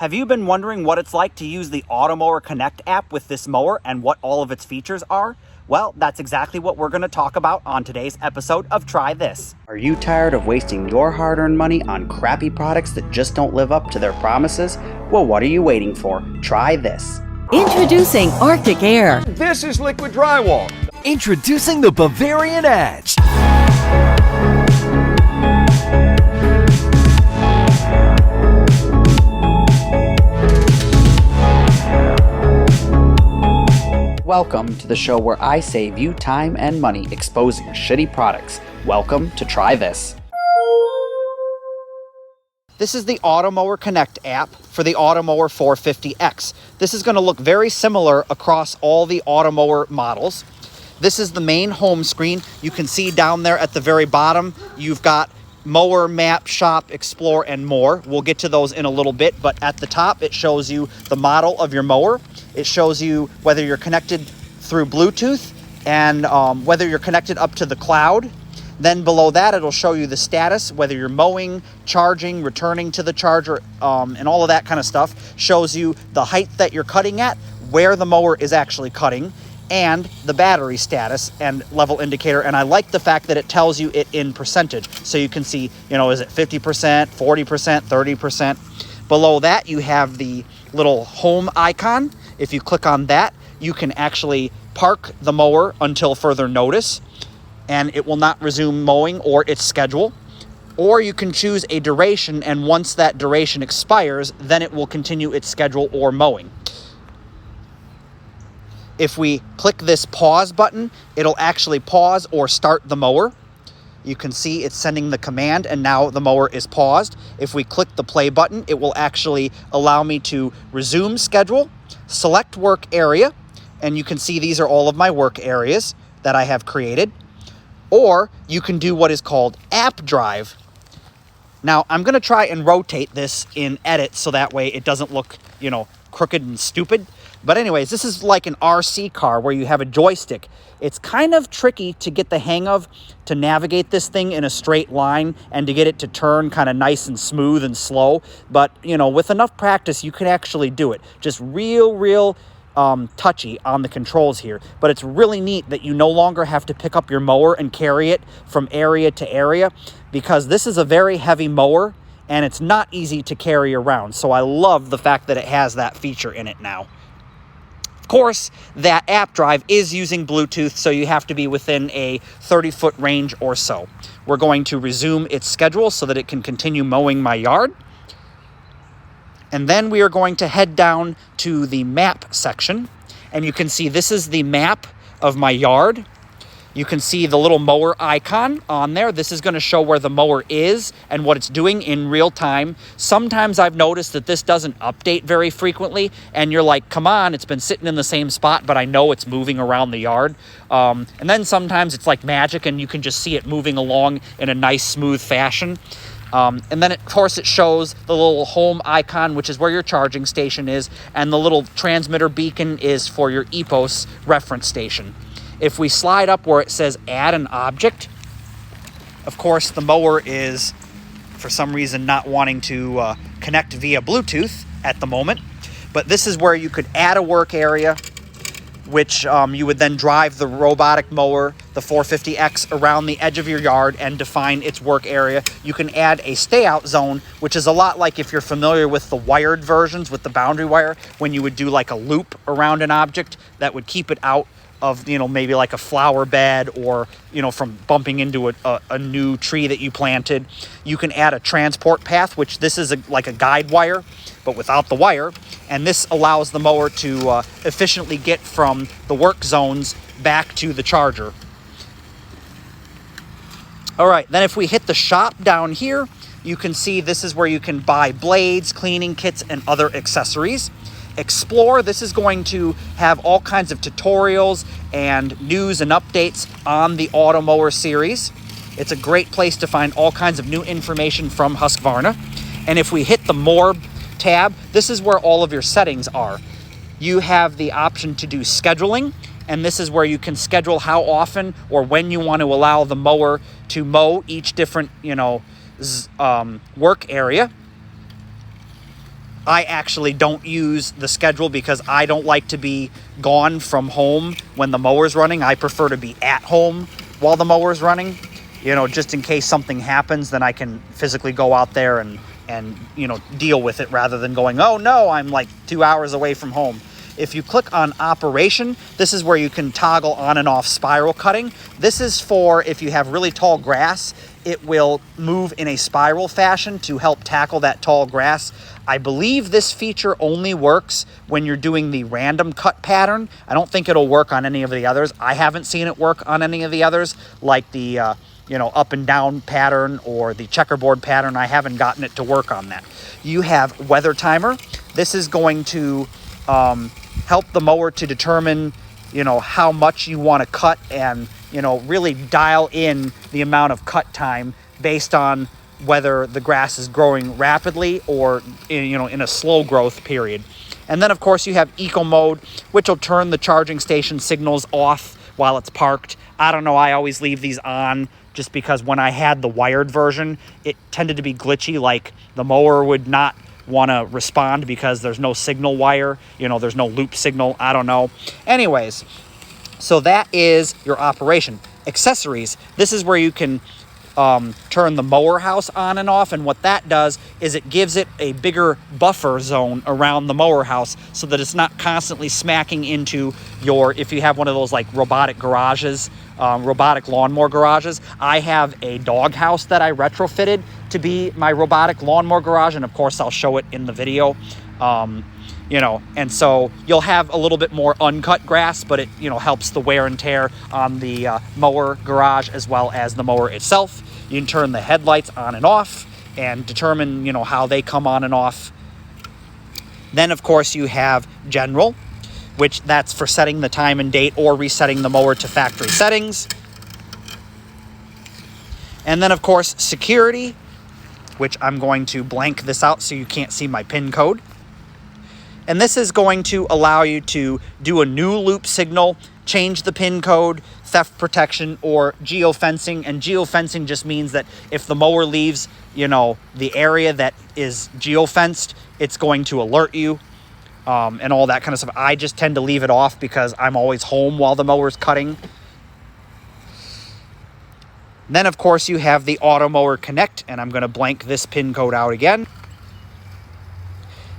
Have you been wondering what it's like to use the Automower Connect app with this mower and what all of its features are? Well, that's exactly what we're going to talk about on today's episode of Try This. Are you tired of wasting your hard-earned money on crappy products that just don't live up to their promises? Well, what are you waiting for? Try this. Introducing Arctic Air. This is liquid drywall. Introducing the Bavarian Edge. Welcome to the show where I save you time and money exposing shitty products. Welcome to Try This. This is the Automower Connect app for the Automower 450X. This is going to look very similar across all the Automower models. This is the main home screen. You can see down there at the very bottom, you've got Mower, Map, Shop, Explore, and more. We'll get to those in a little bit, but at the top, it shows you the model of your mower. It shows you whether you're connected through Bluetooth and whether you're connected up to the cloud. Then below that, it'll show you the status, whether you're mowing, charging, returning to the charger, and all of that kind of stuff. Shows you the height that you're cutting at, where the mower is actually cutting, and the battery status and level indicator. And I like the fact that it tells you it in percentage. So you can see, is it 50%, 40%, 30%? Below that, you have the little home icon. If you click on that, you can actually park the mower until further notice, and it will not resume mowing or its schedule. Or you can choose a duration, and once that duration expires, then it will continue its schedule or mowing. If we click this pause button, it'll actually pause or start the mower. You can see it's sending the command, and now the mower is paused. If we click the play button, it will actually allow me to resume schedule, select work area, and you can see these are all of my work areas that I have created. Or you can do what is called app drive. Now, I'm going to try and rotate this in edit so that way it doesn't look, crooked and stupid. But anyways, this is like an RC car where you have a joystick. It's kind of tricky to get the hang of, to navigate this thing in a straight line and to get it to turn kind of nice and smooth and slow. But, with enough practice, you can actually do it. Just real touchy on the controls here. But it's really neat that you no longer have to pick up your mower and carry it from area to area, because this is a very heavy mower and it's not easy to carry around. So I love the fact that it has that feature in it now. Of course, that app drive is using Bluetooth, so you have to be within a 30-foot range or so. We're going to resume its schedule so that it can continue mowing my yard. And then we are going to head down to the map section. And you can see this is the map of my yard. You can see the little mower icon on there. This is going to show where the mower is and what it's doing in real time. Sometimes I've noticed that this doesn't update very frequently, and you're like, come on, it's been sitting in the same spot, but I know it's moving around the yard. And then sometimes it's like magic, and you can just see it moving along in a nice, smooth fashion. And then, of course, it shows the little home icon, which is where your charging station is, and the little transmitter beacon is for your EPOS reference station. If we slide up where it says add an object, of course, the mower is, for some reason, not wanting to connect via Bluetooth at the moment. But this is where you could add a work area, which you would then drive the robotic mower, the 450X, around the edge of your yard and define its work area. You can add a stay out zone, which is a lot like if you're familiar with the wired versions with the boundary wire, when you would do like a loop around an object that would keep it out of, maybe like a flower bed or, from bumping into a new tree that you planted. You can add a transport path, which this is like a guide wire, but without the wire. And this allows the mower to efficiently get from the work zones back to the charger. All right, then if we hit the shop down here, you can see this is where you can buy blades, cleaning kits, and other accessories. Explore, this is going to have all kinds of tutorials and news and updates on the Automower series. It's a great place to find all kinds of new information from Husqvarna. And if we hit the More tab, this is where all of your settings are. You have the option to do scheduling, and this is where you can schedule how often or when you want to allow the mower to mow each different, work area. I actually don't use the schedule because I don't like to be gone from home when the mower's running. I prefer to be at home while the mower's running, just in case something happens, then I can physically go out there and deal with it rather than going, oh no, I'm like 2 hours away from home. If you click on operation, this is where you can toggle on and off spiral cutting. This is for if you have really tall grass, it will move in a spiral fashion to help tackle that tall grass. I believe this feature only works when you're doing the random cut pattern. I don't think it'll work on any of the others. I haven't seen it work on any of the others, like the up and down pattern or the checkerboard pattern. I haven't gotten it to work on that. You have weather timer. This is going to help the mower to determine, how much you want to cut and, really dial in the amount of cut time based on whether the grass is growing rapidly or, in a slow growth period. And then, of course, you have eco mode, which will turn the charging station signals off while it's parked. I don't know. I always leave these on just because when I had the wired version, it tended to be glitchy. Like the mower would not want to respond because there's no signal wire, there's no loop signal. I don't know. Anyways, so that is your operation. Accessories. This is where you can turn the mower house on and off, and what that does is it gives it a bigger buffer zone around the mower house so that it's not constantly smacking into if you have one of those like robotic garages, robotic lawnmower garages. I have a dog house that I retrofitted to be my robotic lawnmower garage, and of course I'll show it in the video. And so you'll have a little bit more uncut grass, but it, helps the wear and tear on the mower garage as well as the mower itself. You can turn the headlights on and off and determine, how they come on and off. Then, of course, you have general, which that's for setting the time and date or resetting the mower to factory settings. And then, of course, security, which I'm going to blank this out so you can't see my PIN code. And this is going to allow you to do a new loop signal, change the PIN code, theft protection, or geofencing. And geofencing just means that if the mower leaves, the area that is geofenced, it's going to alert you and all that kind of stuff. I just tend to leave it off because I'm always home while the mower's cutting. Then, of course, you have the Automower Connect, and I'm going to blank this PIN code out again.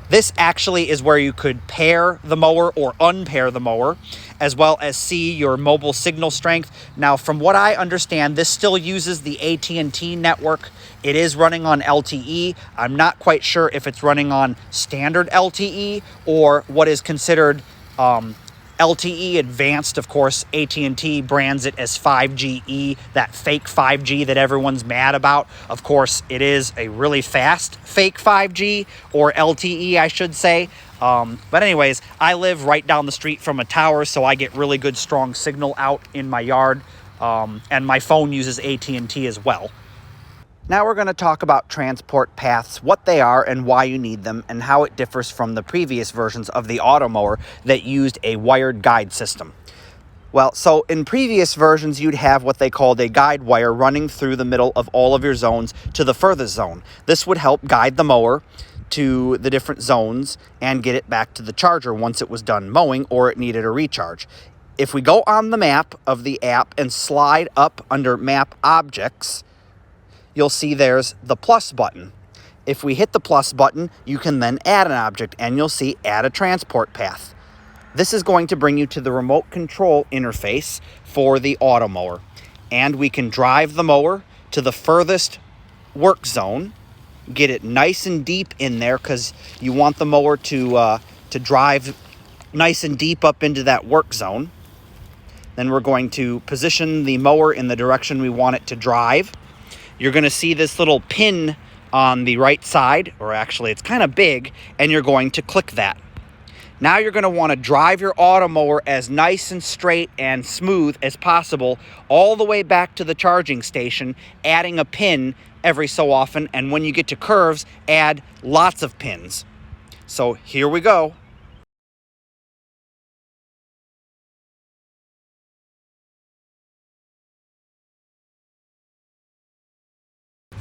This actually is where you could pair the mower or unpair the mower, as well as see your mobile signal strength. Now, from what I understand, this still uses the AT&T network. It is running on LTE. I'm not quite sure if it's running on standard LTE or what is considered LTE advanced. Of course, AT&T brands it as 5GE, that fake 5G that everyone's mad about. Of course, it is a really fast fake 5G, or LTE, I should say. But anyways, I live right down the street from a tower, so I get really good strong signal out in my yard. And my phone uses AT&T as well. Now we're going to talk about transport paths, what they are and why you need them, and how it differs from the previous versions of the Automower that used a wired guide system. Well, so in previous versions, you'd have what they called a guide wire running through the middle of all of your zones to the furthest zone. This would help guide the mower to the different zones and get it back to the charger once it was done mowing or it needed a recharge. If we go on the map of the app and slide up under Map Objects, you'll see there's the plus button. If we hit the plus button, you can then add an object, and you'll see Add a Transport Path. This is going to bring you to the remote control interface for the Automower, and we can drive the mower to the furthest work zone, get it nice and deep in there because you want the mower to drive nice and deep up into that work zone. Then we're going to position the mower in the direction we want it to drive. You're going to see this little pin on the right side, or actually it's kind of big, and you're going to click that. Now you're going to want to drive your Automower as nice and straight and smooth as possible all the way back to the charging station, adding a pin every so often, and when you get to curves, add lots of pins. So here we go.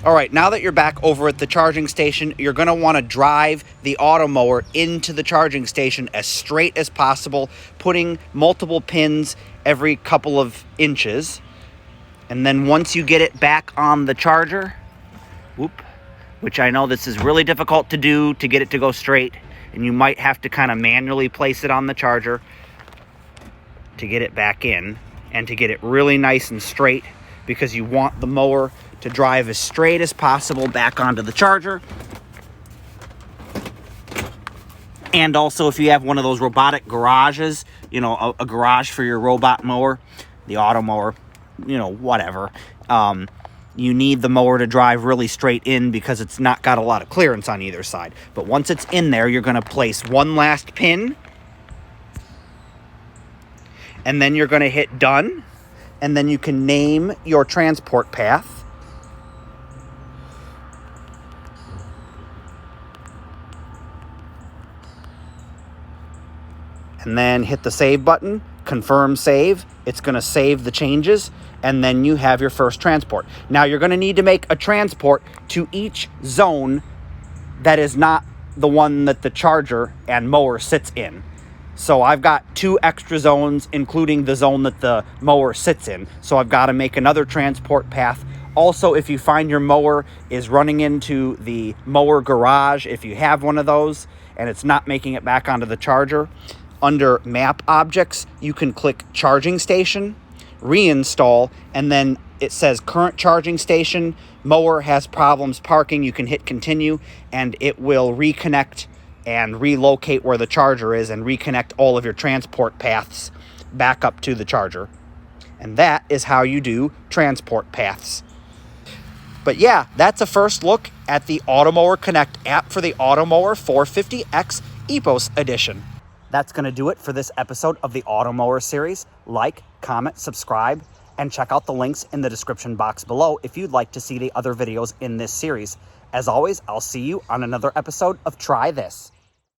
All right, now that you're back over at the charging station, you're going to want to drive the Automower into the charging station as straight as possible, putting multiple pins every couple of inches. And then once you get it back on the charger, which I know this is really difficult to do to get it to go straight, and you might have to kind of manually place it on the charger to get it back in and to get it really nice and straight, because you want the mower to drive as straight as possible back onto the charger. And also, if you have one of those robotic garages, you know, a garage for your robot mower, the Automower, you know, whatever, you need the mower to drive really straight in because it's not got a lot of clearance on either side. But once it's in there, you're going to place one last pin, and then you're going to hit done, and then you can name your transport path. And then hit the save button, confirm save. It's going to save the changes, and then you have your first transport. Now you're going to need to make a transport to each zone that is not the one that the charger and mower sits in. So I've got 2 extra zones, including the zone that the mower sits in. So I've got to make another transport path. Also, if you find your mower is running into the mower garage, if you have one of those and it's not making it back onto the charger, under map objects, you can click charging station, reinstall, and then it says current charging station, mower has problems parking. You can hit continue, and it will reconnect and relocate where the charger is and reconnect all of your transport paths back up to the charger. And that is how you do transport paths. But yeah, that's a first look at the Automower Connect app for the Automower 450X EPOS edition. That's going to do it for this episode of the Automower series. Like, comment, subscribe, and check out the links in the description box below if you'd like to see the other videos in this series. As always, I'll see you on another episode of Try This.